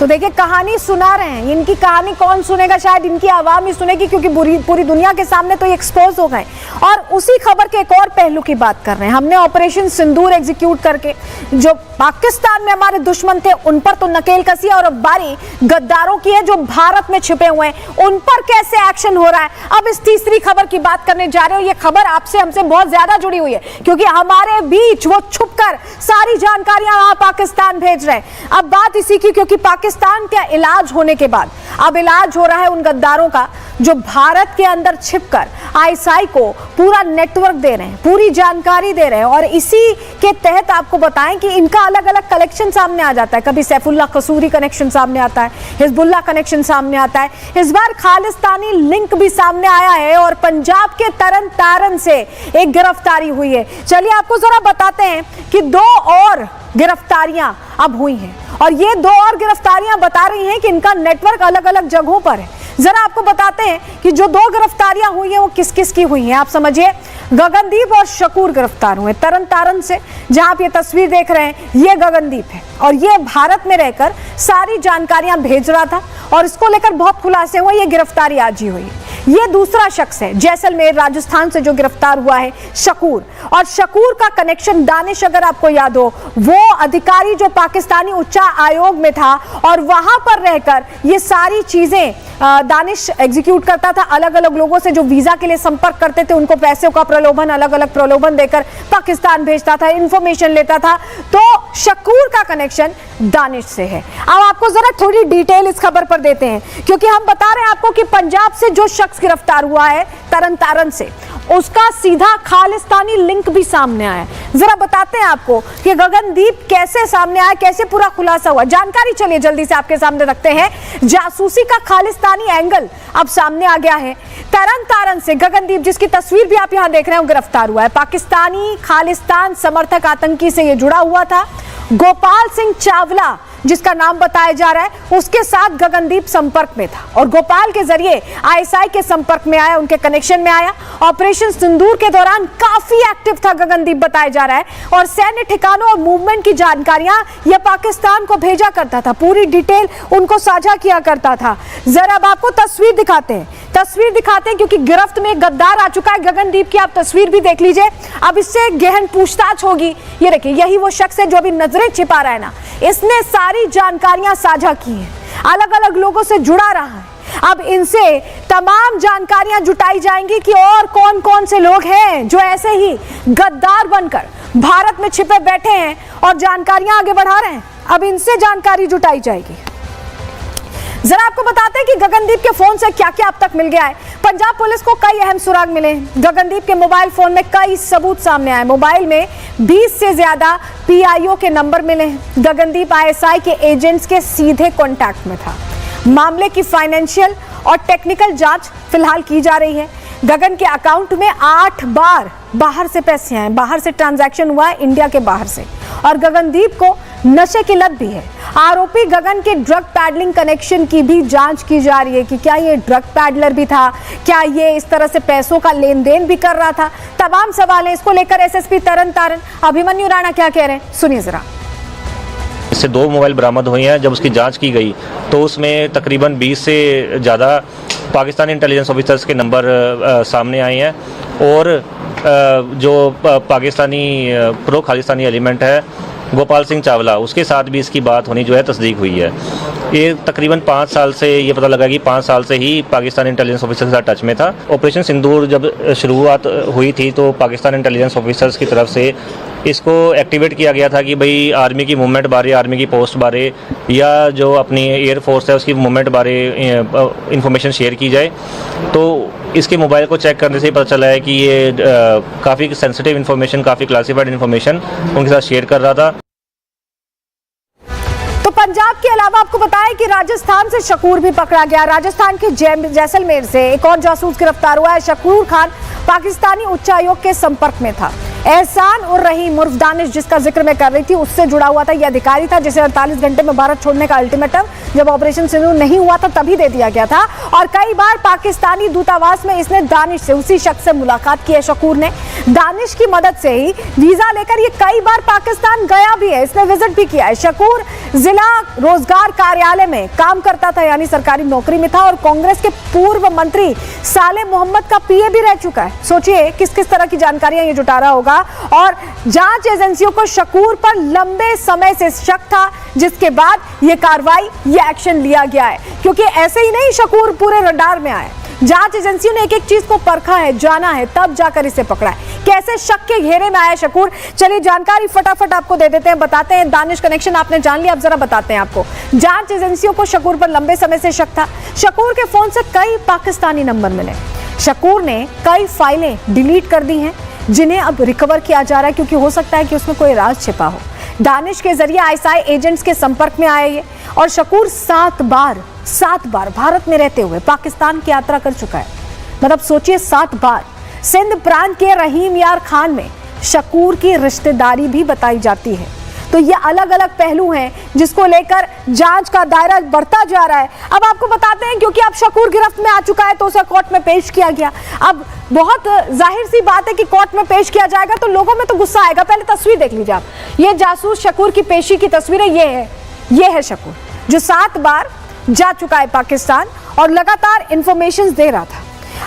तो देखिए, कहानी सुना रहे हैं, इनकी कहानी कौन सुनेगा? शायद इनकी आवाम ही सुनेगी, क्योंकि पूरी दुनिया के सामने तो ये एक्सपोज हो गए। और उसी खबर के एक और पहलू की बात कर रहे हैं। हमने ऑपरेशन सिंदूर एग्जीक्यूट करके जो पाकिस्तान में हमारे दुश्मन थे उन पर तो नकेल कसी, और अब बारी गद्दारों की है जो भारत में छिपे हुए हैं, उन पर कैसे एक्शन हो रहा है। अब इस तीसरी खबर की बात करने जा रहे हो। ये खबर आपसे हमसे बहुत ज्यादा जुड़ी हुई है, क्योंकि हमारे बीच वो छुपकर सारी जानकारियां वहां पाकिस्तान भेज रहे हैं। अब बात इसी की, क्योंकि पाकिस्तान का इलाज होने के बाद अब इलाज हो रहा है उन गद्दारों का जो भारत के अंदर छिपकर ISI को पूरा नेटवर्क दे रहे हैं, पूरी जानकारी दे रहे हैं। और इसी के तहत आपको बताएं कि इनका अलग अलग कलेक्शन सामने आ जाता है। कभी सैफुल्ला कसूरी कनेक्शन सामने आता है, हिजबुल्लाह कनेक्शन सामने आता है, इस बार खालिस्तानी लिंक भी सामने आया है, और पंजाब के तरन तारन से एक गिरफ्तारी हुई है। चलिए आपको जरा बताते हैं कि 2 और गिरफ्तारियां अब हुई हैं, और ये 2 और गिरफ्तारियां बता रही हैं कि इनका नेटवर्क अलग अलग जगहों पर है। जरा आपको बताते हैं कि जो 2 गिरफ्तारियां हुई हैं वो किस किस की हुई हैं। आप समझिए, गगनदीप और शकूर गिरफ्तार हुए तरन तारन से। जहां आप ये तस्वीर देख रहे हैं, ये गगनदीप है, और ये भारत में रहकर सारी जानकारियां भेज रहा था, और इसको लेकर बहुत खुलासे हुए। ये गिरफ्तारी आज ही हुई। ये दूसरा शख्स है जैसलमेर राजस्थान से जो गिरफ्तार हुआ है, शकूर। और शकूर का कनेक्शन दानिश, अगर आपको याद हो, वो अधिकारी जो पाकिस्तानी उच्च आयोग में था, और वहां पर रहकर ये सारी चीजें दानिश एग्जीक्यूट करता था अलग अलग लोगों से जो वीजा के लिए संपर्क करते थे, उनको पैसों का प्रलोभन, अलग अलग प्रलोभन देकर पाकिस्तान भेजता था, इंफॉर्मेशन लेता था। तो शकूर का कनेक्शन दानिश से है। अब आपको जरा थोड़ी डिटेल इस खबर पर देते हैं, क्योंकि हम बता रहे हैं आपको कि पंजाब से जो शख्स गिरफ्तार हुआ है तरन तारन से, उसका सीधा खालिस्तानी लिंक भी सामने आया है। जरा बताते हैं आपको कि गगनदीप कैसे सामने आया, कैसे पूरा खुलासा हुआ, जानकारी चलिए जल्दी से आपके सामने रखते हैं। जासूसी का खालिस्तानी एंगल अब सामने आ गया है। तरन तारन से गगनदीप, जिसकी तस्वीर भी आप यहां देख रहे हैं, वो गिरफ्तार हुआ है। पाकिस्तानी खालिस्तान समर्थक आतंकी से ये जुड़ा हुआ था। गोपाल सिंह चावला जिसका नाम बताया जा रहा है, उसके साथ गगनदीप संपर्क में था और गोपाल के जरिए आईएसआई के संपर्क में आया, उनके कनेक्शन में आया। ऑपरेशन सिंदूर के दौरान काफी एक्टिव था गगनदीप बताया जा रहा है और सैन्य ठिकानों और मूवमेंट की जानकारियां यह पाकिस्तान को भेजा करता था, पूरी डिटेल उनको साझा किया करता था। जरा अब आपको तस्वीर दिखाते हैं क्योंकि गिरफ्त में गद्दार आ चुका है गगनदीप की। आप तस्वीर भी देख लीजिए। अब इससे गहन पूछताछ होगी। ये देखिए, यही वो शख्स है जो अभी नजरें छिपा रहा है ना, इसने सारी जानकारियां साझा की हैं, अलग अलग लोगों से जुड़ा रहा है। अब इनसे तमाम जानकारियां जुटाई जाएंगी कि और कौन कौन से लोग हैं जो ऐसे ही गद्दार बनकर भारत में छिपे बैठे हैं और जानकारियां आगे बढ़ा रहे हैं। अब इनसे जानकारी जुटाई जाएगी। जरा आपको बताते हैं कि गगनदीप के फोन से क्या क्या अब तक मिल गया है। पंजाब पुलिस को कई अहम सुराग मिले। गगनदीप के मोबाइल फोन में कई सबूत सामने आए। मोबाइल में 20 से ज्यादा पीआईओ के नंबर मिले। गगनदीप आईएसआई के एजेंट्स के सीधे कांटेक्ट में था। मामले की फाइनेंशियल और टेक्निकल जांच फिलहाल की जा रही है। गगन के अकाउंट में 8 बार बाहर से पैसे आए, बाहर से ट्रांजैक्शन हुआ है, इंडिया के बाहर से। और गगनदीप को नशे की लत भी है। आरोपी गगन के ड्रग पैडलिंग कनेक्शन की भी जांच की जा रही है कि क्या ये ड्रग पैडलर भी था, क्या ये इस तरह से पैसों का लेन देन भी कर रहा था। तमाम सवाल हैं। इसको लेकर एसएसपी तरन तारन अभिमन्यु राणा क्या कह रहे हैं, सुनिए जरा। इससे 2 मोबाइल बरामद हुए हैं। जब उसकी जांच की गई तो उसमें तकरीबन 20 से ज़्यादा पाकिस्तानी इंटेलिजेंस ऑफिसर्स के नंबर सामने आए हैं और जो पाकिस्तानी प्रो खालिस्तानी एलिमेंट है गोपाल सिंह चावला, उसके साथ भी इसकी बात होनी जो है तस्दीक हुई है। ये तकरीबन 5 साल से ये पता लगा कि 5 साल से ही पाकिस्तानी इंटेलिजेंस ऑफिसर के साथ टच में था। ऑपरेशन सिंदूर जब शुरुआत हुई थी तो पाकिस्तान इंटेलिजेंस ऑफिसर्स की तरफ से इसको एक्टिवेट किया गया था कि भाई आर्मी की मूवमेंट बारे, आर्मी की पोस्ट बारे या जो अपनी एयरफोर्स है उसकी मूवमेंट बारे इंफॉर्मेशन शेयर की जाए। तो इसके मोबाइल को चेक करने से ही पता चला है कि ये काफ़ी सेंसिटिव इन्फॉर्मेशन, काफ़ी क्लासिफाइड इन्फॉर्मेशन उनके साथ शेयर कर रहा था। तो पंजाब के अलावा आपको बताया कि राजस्थान से शकूर भी पकड़ा गया। राजस्थान के जैसलमेर से एक और जासूस गिरफ्तार हुआ है। शकूर खान पाकिस्तानी उच्चायोग के संपर्क में था। एहसान उर रहीम उर्फ दानिश, जिसका जिक्र मैं कर रही थी, उससे जुड़ा हुआ था। यह अधिकारी था जिसे 48 घंटे में भारत छोड़ने का अल्टीमेटम जब ऑपरेशन सिंदूर नहीं हुआ था तभी दे दिया गया था। और कई बार पाकिस्तानी दूतावास में इसने दानिश से, उसी शख्स से मुलाकात की है शकूर ने। दानिश की मदद से ही वीजा लेकर ये कई बार पाकिस्तान गया भी है, इसने विजिट भी किया है। शकूर जिला रोजगार कार्यालय में काम करता था, यानी सरकारी नौकरी में था और कांग्रेस के पूर्व मंत्री साले मोहम्मद का पीए भी रह चुका है। सोचिए किस किस तरह की जानकारियां ये जुटा रहा होगा। और जांच एजेंसियों को शकूर पर लंबे समय से शक था, जिसके बाद ये कार्रवाई, ये एक्शन लिया गया है। क्योंकि ऐसे ही नहीं शकूर पूरे रडार में आए, जांच एजेंसियों ने एक एक चीज को परखा है, जाना है, तब जाकर इसे पकड़ा है। कैसे शक के घेरे में आया शकूर, चलिए जानकारी फटाफट आपको दे देते हैं, बताते हैं। दानिश कनेक्शन आपने जान लिया, अब जरा बताते हैं आपको। जांच एजेंसियों को शकूर पर लंबे समय से शक था। शकूर के फोन से कई पाकिस्तानी नंबर मिले। शकूर ने कई फाइलें डिलीट कर दी हैं जिन्हें अब रिकवर किया जा रहा है, क्योंकि हो सकता है कि उसमें कोई राज छिपा हो। दानिश के जरिए आईएसआई एजेंट्स के संपर्क में आए ये, और शकूर 7 बार भारत में रहते हुए पाकिस्तान की यात्रा कर चुका है। मतलब सोचिए 7 बार। सिंध प्रांत के रहीम यार खान में शकूर की रिश्तेदारी भी बताई जाती है। तो ये अलग अलग पहलू हैं जिसको लेकर जांच का दायरा बढ़ता जा रहा है। अब आपको बताते हैं, क्योंकि अब शकूर गिरफ्त में आ चुका है तो उसे कोर्ट में पेश किया गया। अब बहुत जाहिर सी बात है कि कोर्ट में पेश किया जाएगा तो लोगों में तो गुस्सा आएगा। पहले तस्वीर देख लीजिए आप, ये जासूस शकूर की पेशी की तस्वीर है। ये है शकूर जो 7 बार जा चुका है पाकिस्तान और लगातार इंफॉर्मेशन दे रहा था।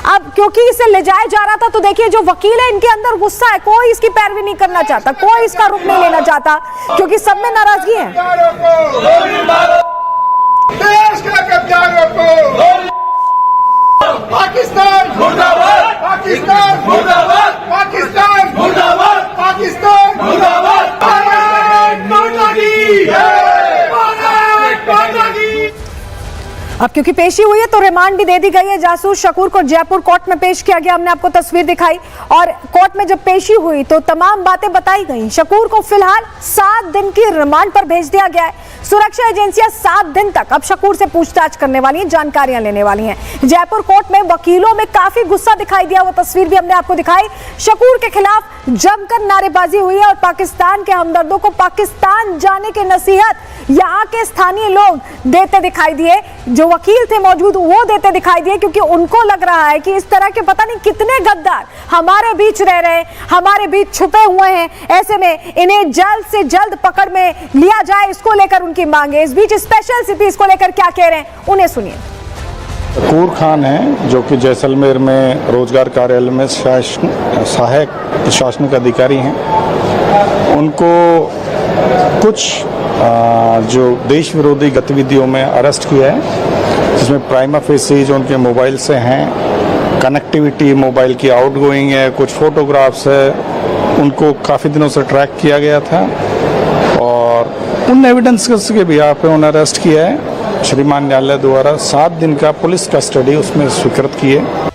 अब क्योंकि इसे ले जाया जा रहा था तो देखिए जो वकील है इनके अंदर गुस्सा है, कोई इसकी पैरवी नहीं करना चाहता, कोई इसका रुख नहीं लेना चाहता, क्योंकि सब में नाराजगी है। देश का कब्जा रोको। पाकिस्तान मुर्दाबाद, पाकिस्तान मुर्दाबाद, पाकिस्तान मुर्दाबाद, पाकिस्तान मुर्दाबाद, भारत माता की जय, भारत माता की। अब क्योंकि पेशी हुई है तो रिमांड भी दे दी गई है। जासूस शकूर को जयपुर कोर्ट में पेश किया गया। हमने आपको तस्वीर दिखाई और कोर्ट में जब पेशी हुई तो तमाम बातें बताई गई। शकूर को फिलहाल 7 दिन की रिमांड पर भेज दिया गया है। सुरक्षा एजेंसियां 7 दिन तक अब शकूर से पूछताछ करने वाली हैं, जानकारियां लेने वाली हैं। जयपुर कोर्ट में वकीलों में काफी गुस्सा दिखाई दिया, वो तस्वीर भी हमने आपको दिखाई। शकूर के खिलाफ जमकर नारेबाजी हुई है और पाकिस्तान के हमदर्दों को पाकिस्तान जाने की नसीहत यहाँ के स्थानीय लोग देते दिखाई दिए। जो वकील थे मौजूद वो देते दिखाई दिए, क्योंकि उनको लग रहा है कि इस तरह के पता नहीं कितने गद्दार हमारे बीच रह रहे हैं, हमारे बीच छुपे हुए हैं। ऐसे में इन्हें जल्द से जल्द पकड़ में लिया जाए, इसको लेकर उनकी मांग है। इस बीच स्पेशल सीपी इसको लेकर क्या कह रहे हैं, उन्हें सुनिए। शकूर खान है जो कि जैसलमेर में रोजगार कार्यालय में सहायक प्रशासनिक अधिकारी हैं। उनको कुछ जो देश विरोधी गतिविधियों में अरेस्ट किया है, जिसमें प्राइमा फेसी जो उनके मोबाइल से हैं, कनेक्टिविटी मोबाइल की आउटगोइंग है, कुछ फोटोग्राफ्स है, उनको काफ़ी दिनों से ट्रैक किया गया था और उन एविडेंसेस के बिहार पे उन्हें अरेस्ट किया है। श्रीमान न्यायालय द्वारा 7 दिन का पुलिस कस्टडी उसमें स्वीकृत की है।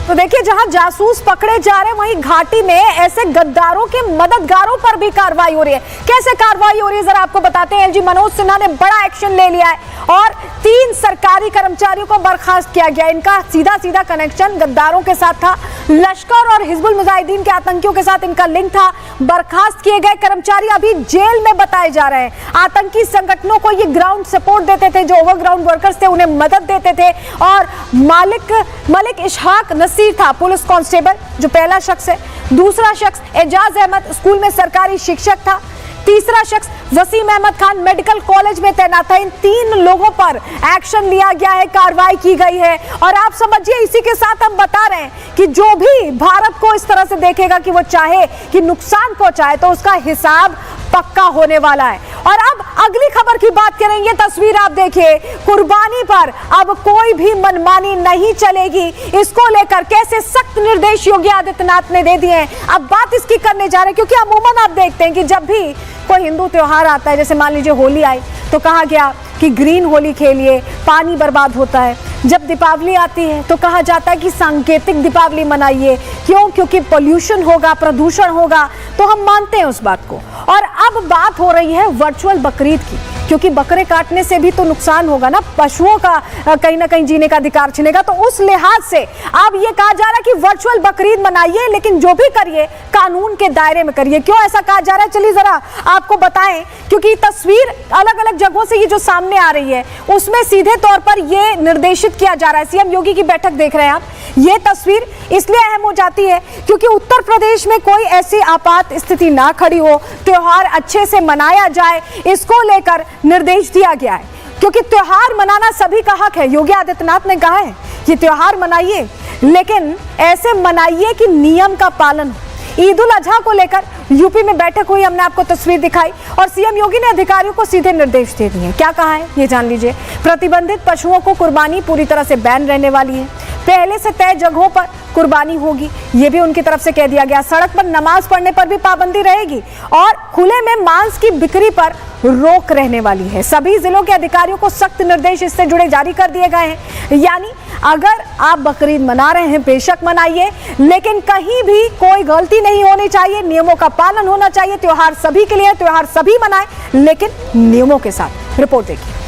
तो देखिए, जहां जासूस पकड़े जा रहे हैं वहीं घाटी में ऐसे गद्दारों के मददगारों पर भी कार्रवाई हो रही है। कैसे कार्रवाई हो रही है जरा आपको बताते हैं। एलजी मनोज सिन्हा ने बड़ा एक्शन ले लिया है और 3 सरकारी कर्मचारियों को बर्खास्त किया गया। इनका सीधा सीधा कनेक्शन गद्दारों के साथ था, लश्कर और हिजबुल मुजाहिदीन के आतंकियों के साथ इनका लिंक था। बर्खास्त किए गए कर्मचारी अभी जेल में बताए जा रहे हैं। आतंकी संगठनों को ये ग्राउंड सपोर्ट देते थे, जो ओवरग्राउंड वर्कर्स थे उन्हें मदद देते थे। और मलिक इशहाक नसीर था पुलिस कांस्टेबल, जो पहला शख्स है। दूसरा शख्स एजाज अहमद स्कूल में सरकारी शिक्षक था। तीसरा शख्स वसीम अहमद खान मेडिकल कॉलेज में तैनात था। इन 3 लोगों पर एक्शन लिया गया है, कार्रवाई की गई है। और आप समझिए, इसी के साथ हम बता रहे हैं कि जो भी भारत को इस तरह से देखेगा कि वो चाहे कि नुकसान पहुंचाए, तो उसका हिसाब पक्का होने वाला है। और अब अगली खबर की बात करेंगे। तस्वीर आप देखिए, कुर्बानी पर अब कोई भी मनमानी नहीं चलेगी। इसको लेकर कैसे सख्त निर्देश योगी आदित्यनाथ ने दे दिए हैं। अब बात इसकी करने जा रहे हैं, क्योंकि अमूमन आप देखते हैं कि जब भी कोई हिंदू त्योहार आता है, जैसे मान लीजिए होली आई, तो कहा गया कि ग्रीन होली खेलिए, पानी बर्बाद होता है। जब दीपावली आती है तो कहा जाता है कि सांकेतिक दीपावली मनाइए। क्यों? क्योंकि पोल्यूशन होगा, प्रदूषण होगा। तो हम मानते हैं उस बात को। और अब बात हो रही है वर्चुअल बकरीद की, क्योंकि बकरे काटने से भी तो नुकसान होगा ना, पशुओं का कहीं ना कहीं जीने का अधिकार छिनेगा। तो उस लिहाज से अब ये कहा जा रहा है कि वर्चुअल बकरीद मनाइए, लेकिन जो भी करिए कानून के दायरे में करिए। क्यों ऐसा कहा जा रहा है, चलिए जरा आपको बताएं। क्योंकि तस्वीर अलग अलग जगहों से ये जो सामने आ रही है, उसमें सीधे तौर पर ये निर्देशित किया जा रहा है। सीएम योगी की बैठक देख रहे हैं आप। ये तस्वीर इसलिए अहम हो जाती है क्योंकि उत्तर प्रदेश में कोई ऐसी आपात स्थिति ना खड़ी हो, त्योहार अच्छे से मनाया जाए, इसको लेकर निर्देश दिया गया है। क्योंकि त्योहार मनाना सभी का हक है। योगी आदित्यनाथ ने कहा है कि त्योहार मनाइए, लेकिन ऐसे मनाइए कि नियम का पालन हो। ईद उल अजहा को लेकर यूपी में बैठक हुई, हमने आपको तस्वीर दिखाई और सीएम योगी ने अधिकारियों को सीधे निर्देश दे दिए। क्या कहा है ये जान लीजिए। प्रतिबंधित पशुओं को कुर्बानी पूरी तरह से बैन रहने वाली है। पहले से तय जगहों पर कुर्बानी होगी, ये भी उनकी तरफ से कह दिया गया। सड़क पर नमाज पढ़ने पर भी पाबंदी रहेगी और खुले में मांस की बिक्री पर रोक रहने वाली है। सभी जिलों के अधिकारियों को सख्त निर्देश इससे जुड़े जारी कर दिए गए हैं। यानी अगर आप बकरीद मना रहे हैं, बेशक मनाइए, लेकिन कहीं भी कोई गलती नहीं होनी चाहिए, नियमों का पालन होना चाहिए। त्योहार सभी के लिए, त्योहार सभी मनाएं, लेकिन नियमों के साथ। रिपोर्ट देखिए।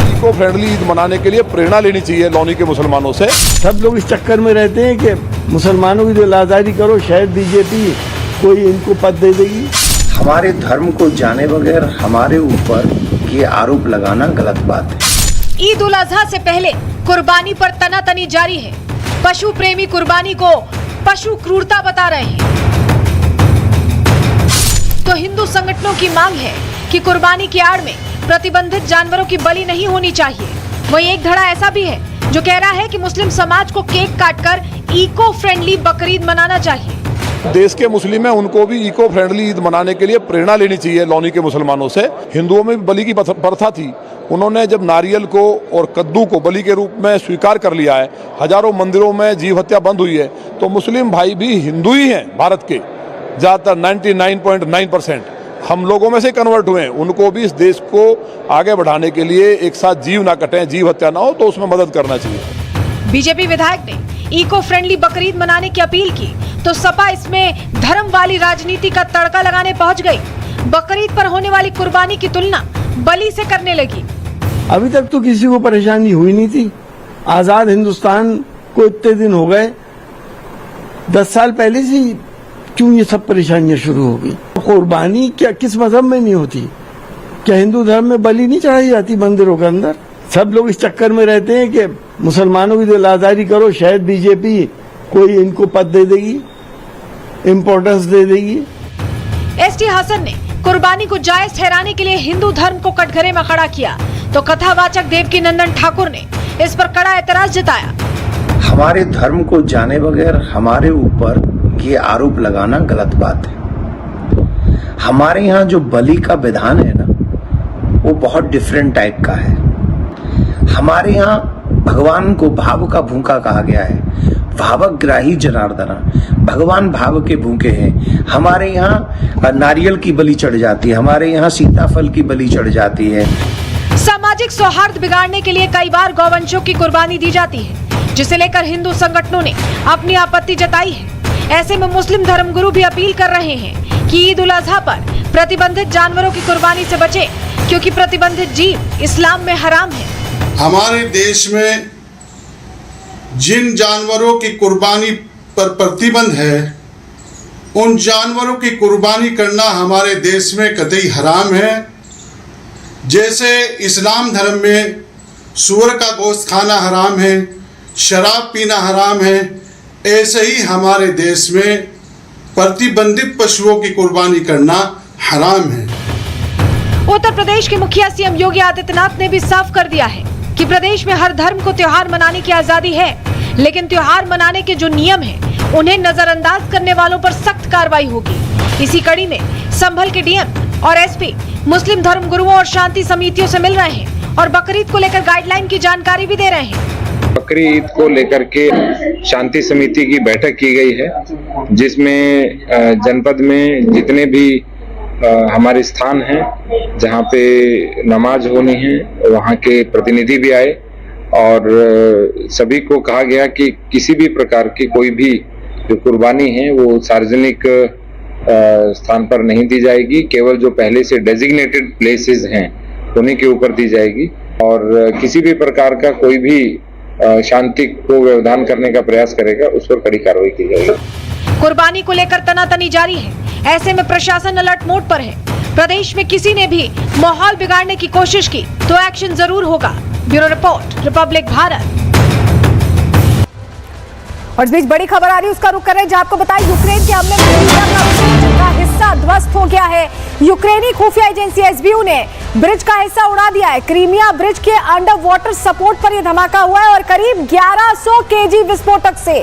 इको फ्रेंडली ईद मनाने के लिए प्रेरणा लेनी चाहिए लौनी के मुसलमानों से। सब लोग इस चक्कर में रहते हैं कि मुसलमानों की जो लाचारी करो, शायद बीजेपी कोई इनको पद दे देगी। हमारे धर्म को जाने बगैर हमारे ऊपर ये आरोप लगाना गलत बात है। ईद उल अजहा से पहले कुर्बानी पर तनातनी जारी है। पशु प्रेमी कुर्बानी को पशु क्रूरता बता रहे हैं। तो हिंदू संगठनों की मांग है कि कुर्बानी की आड़ में प्रतिबंधित जानवरों की बलि नहीं होनी चाहिए। वहीं एक धड़ा ऐसा भी है जो कह रहा है कि मुस्लिम समाज को केक काटकर इको फ्रेंडली बकरीद मनाना चाहिए। देश के मुस्लिम हैं, उनको भी इको फ्रेंडली ईद मनाने के लिए प्रेरणा लेनी चाहिए लौनी के मुसलमानों से। हिंदुओं में भी बलि की प्रथा थी, उन्होंने जब नारियल को और कद्दू को बलि के रूप में स्वीकार कर लिया है, हजारों मंदिरों में जीव हत्या बंद हुई है, तो मुस्लिम भाई भी हिंदू ही हैं। भारत के ज़्यादातर 99.9% हम लोगों में से कन्वर्ट हुए हैं, उनको भी इस देश को आगे बढ़ाने के लिए एक साथ जीव ना कटें, जीव हत्या ना हो, तो उसमें मदद करना चाहिए। बीजेपी विधायक ने इको फ्रेंडली बकरीद मनाने की अपील की तो सपा इसमें धर्म वाली राजनीति का तड़का लगाने पहुंच गई। बकरीद पर होने वाली कुर्बानी की तुलना बलि से करने लगी। अभी तक तो किसी को परेशानी हुई नहीं थी। आजाद हिंदुस्तान को इतने दिन हो गए, 10 साल पहले से क्यों ये सब परेशानियां शुरू हो गई? कुर्बानी क्या किस मजहब में नहीं होती? क्या हिंदू धर्म में बलि नहीं चढ़ाई जाती मंदिरों के अंदर? सब लोग इस चक्कर में रहते हैं कि मुसलमानों की दिल आजारी करो, शायद बीजेपी कोई इनको पद दे देगी, इम्पोर्टेंस दे देगी। एसटी हसन ने कुर्बानी को जायज ठहराने के लिए हिंदू धर्म को कटघरे में खड़ा किया तो कथावाचक देवकी नंदन ठाकुर ने इस पर कड़ा एतराज जताया। हमारे धर्म को जाने बगैर हमारे ऊपर ये आरोप लगाना गलत बात है। हमारे यहाँ जो बलि का विधान है ना, वो बहुत डिफरेंट टाइप का है। हमारे यहाँ भगवान को भाव का भूखा कहा गया है, भावग्राही जनार्दना, भगवान भाव के भूखे हैं। हमारे यहाँ नारियल की बलि चढ़ जाती है, हमारे यहाँ सीताफल की बलि चढ़ जाती है। सामाजिक सौहार्द बिगाड़ने के लिए कई बार गौवंशों की कुर्बानी दी जाती है, जिसे लेकर हिंदू संगठनों ने अपनी आपत्ति जताई है। ऐसे में मुस्लिम धर्मगुरु भी अपील कर रहे हैं कि ईद उल अजहा पर प्रतिबंधित जानवरों की कुर्बानी से बचे, क्योंकि प्रतिबंधित जीव इस्लाम में हराम है। हमारे देश में जिन जानवरों की कुर्बानी पर प्रतिबंध है, उन जानवरों की कुर्बानी करना हमारे देश में कतई हराम है। जैसे इस्लाम धर्म में सूअर का गोश्त खाना हराम है, शराब पीना हराम है, ऐसे ही हमारे देश में प्रतिबंधित पशुओं की कुर्बानी करना हराम है। उत्तर प्रदेश के मुखिया सीएम योगी आदित्यनाथ ने भी साफ कर दिया है कि प्रदेश में हर धर्म को त्योहार मनाने की आजादी है, लेकिन त्योहार मनाने के जो नियम हैं, उन्हें नजरअंदाज करने वालों पर सख्त कार्रवाई होगी। इसी कड़ी में संभल के डीएम और एसपी मुस्लिम धर्म गुरुओं और शांति समितियों से मिल रहे हैं और बकरीद को लेकर गाइडलाइन की जानकारी भी दे रहे हैं। बकरीद को लेकर के शांति समिति की बैठक की गई है, जिसमें जनपद में जितने भी हमारे स्थान हैं जहां पे नमाज होनी है, वहां के प्रतिनिधि भी आए और सभी को कहा गया कि किसी भी प्रकार की कोई भी जो कुर्बानी है वो सार्वजनिक स्थान पर नहीं दी जाएगी, केवल जो पहले से डेजिग्नेटेड प्लेसेस हैं उन्हीं के ऊपर दी जाएगी और किसी भी प्रकार का कोई भी शांति को व्यवधान करने का प्रयास करेगा उस पर कड़ी कार्रवाई की जाएगी। कुर्बानी को लेकर तनातनी जारी है, ऐसे में प्रशासन अलर्ट मोड पर है। प्रदेश में किसी ने भी माहौल बिगाड़ने की कोशिश की तो एक्शन जरूर होगा। Bureau report, Republic Bharat. और इस बीच बड़ी खबर आ रही है, उसका रुख कर रहे हैं जहां आपको बताएं यूक्रेन के हमले में क्रीमिया का ब्रिज का हिस्सा ध्वस्त हो गया है। यूक्रेनी खुफिया एजेंसी एसबीयू ने ब्रिज का हिस्सा उड़ा दिया है। क्रीमिया ब्रिज के अंडर वाटर सपोर्ट पर यह धमाका हुआ है और करीब 1100 केजी विस्फोटक से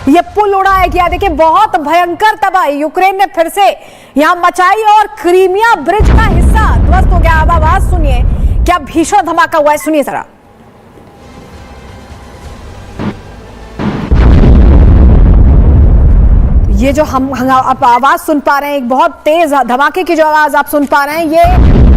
यह पुल उड़ाया गया। देखिए, बहुत भयंकर तबाही यूक्रेन ने फिर से यहां मचाई और क्रीमिया ब्रिज का हिस्सा ध्वस्त हो गया। अब आवाज सुनिए, क्या भीषण धमाका हुआ है, सुनिए जरा। ये जो हम आप आवाज सुन पा रहे हैं, एक बहुत तेज धमाके की जो आवाज आप सुन पा रहे हैं, ये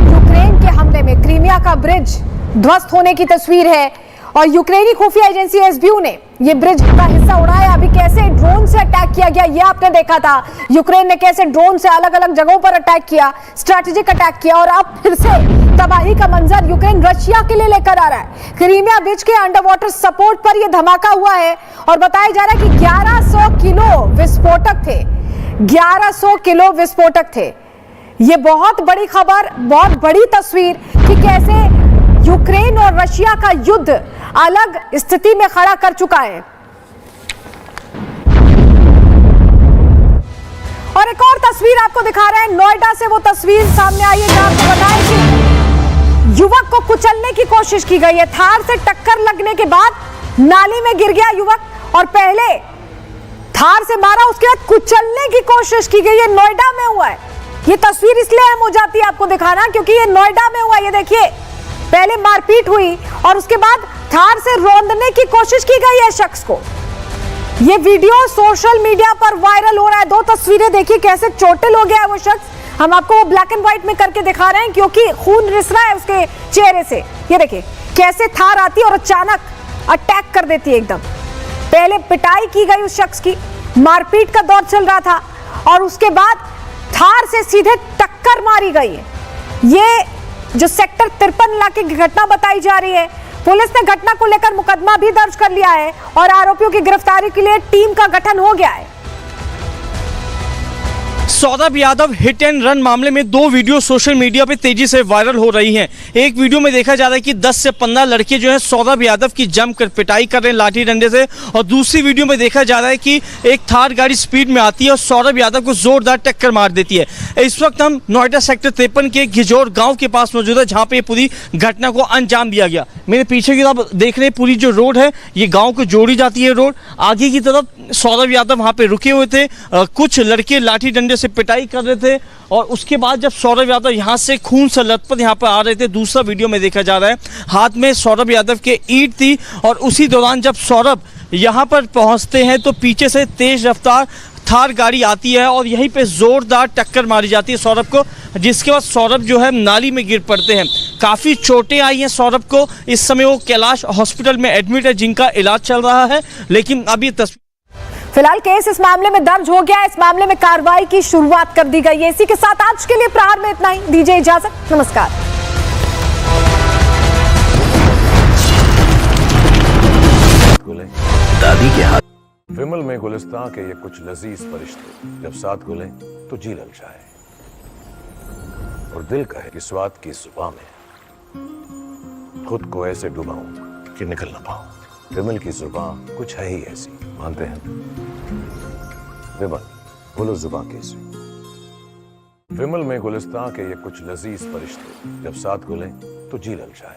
यूक्रेन के हमले में क्रीमिया का ब्रिज ध्वस्त होने की तस्वीर है। और यूक्रेनी खुफिया एजेंसी एसबीयू ने ये ब्रिज का हिस्सा उड़ाया। अभी कैसे ड्रोन से अटैक किया गया ये आपने देखा था, यूक्रेन ने कैसे ड्रोन से अलग अलग जगहों पर अटैक किया, स्ट्रैटेजिक अटैक किया और अब फिर से तबाही का मंजर यूक्रेन रशिया के लिए लेकर आ रहा है। क्रीमिया ब्रिज के अंडर वाटर सपोर्ट पर यह धमाका हुआ है और बताया जा रहा है कि 1100 किलो विस्फोटक थे, 1100 किलो विस्फोटक थे। ये बहुत बड़ी खबर, बहुत बड़ी तस्वीर कि कैसे यूक्रेन और रशिया का युद्ध अलग स्थिति में खड़ा कर चुका है। और एक और तस्वीर आपको दिखा रहे हैं, नोएडा से वो तस्वीर सामने आई है जहां आपको बताया कि युवक को कुचलने की कोशिश की गई है। थार से टक्कर लगने के बाद नाली में गिर गया युवक और पहले थार से मारा, उसके बाद कुचलने की कोशिश की गई। ये नोएडा में हुआ है। ये तस्वीर इसलिए अहम हो जाती है आपको दिखाना क्योंकि ये नोएडा में हुआ। ये देखिए, पहले मारपीट हुई और उसके बाद थार से रौंदने की कोशिश की गई है शख्स को। ये वीडियो सोशल मीडिया पर वायरल हो रहा है। दो तस्वीरें देखिए कैसे चोटिल हो गया है वो शख्स। हम आपको वो ब्लैक एंड व्हाइट में करके दिखा रहे हैं क्योंकि खून रिस रहा है उसके चेहरे से। ये देखिए कैसे थार आती है और अचानक अटैक कर देती है एकदम। पहले पिटाई की गई उस शख्स की, मारपीट का दौर चल रहा था और उसके बाद थार से सीधे टक्कर मारी गई है। ये जो सेक्टर 53 इलाके की घटना बताई जा रही है। पुलिस ने घटना को लेकर मुकदमा भी दर्ज कर लिया है और आरोपियों की गिरफ्तारी के लिए टीम का गठन हो गया है। Saurabh Yadav hit and run मामले में दो वीडियो सोशल मीडिया पे तेजी से वायरल हो रही हैं। एक वीडियो में देखा जा रहा है कि 10 से 15 लड़के जो हैं सौरभ यादव की जमकर पिटाई कर रहे हैं लाठी डंडे से, और दूसरी वीडियो में देखा जा रहा है कि एक थार गाड़ी स्पीड में आती है और सौरभ यादव को जोरदार टक्कर मार देती है। इस वक्त हम नोएडा सेक्टर 53 के घिजोर गाँव के पास मौजूद है जहाँ पे पूरी घटना को अंजाम दिया गया। मेरे पीछे की तरफ देख रहे हैं पूरी जो रोड है ये गाँव को जोड़ी जाती है रोड। आगे की तरफ सौरभ यादव वहाँ पे रुके हुए थे, कुछ लड़के लाठी डंडे से पिटाई कर रहे थे और उसके बाद जब सौरभ यादव यहाँ से खून से लथपथ यहाँ पर आ रहे थे, दूसरा वीडियो में देखा जा रहा है हाथ में सौरभ यादव के ईंट थी और उसी दौरान जब सौरभ यहाँ पर पहुँचते हैं तो पीछे से तेज रफ्तार थार गाड़ी आती है और यहीं पे जोरदार टक्कर मारी जाती है सौरभ को, जिसके बाद सौरभ जो है नाली में गिर पड़ते हैं। काफ़ी चोटें आई हैं सौरभ को। इस समय वो कैलाश हॉस्पिटल में एडमिट है जिनका इलाज चल रहा है, लेकिन अभी फिलहाल केस इस मामले में दर्ज हो गया है। इस मामले में कार्रवाई की शुरुआत कर दी गई है। इसी के साथ आज के लिए प्रहार में इतना ही। दीजिए इजाजत, नमस्कार। दादी के हाथ विमल में गुलिस्तां के ये कुछ लजीज फरिश्ते जब साथ घुले तो जी ललचाए और दिल कहे कि स्वाद की जुबान में खुद को ऐसे डुबाऊं कि निकल ना पाऊं। विमल की जुबान कुछ है ही ऐसी, मानते हैं विमल, बोलो जुबान कैसी। विमल में गुलिस्तां के ये कुछ लजीज फरिश्ते जब साथ घुले तो जी ललचाए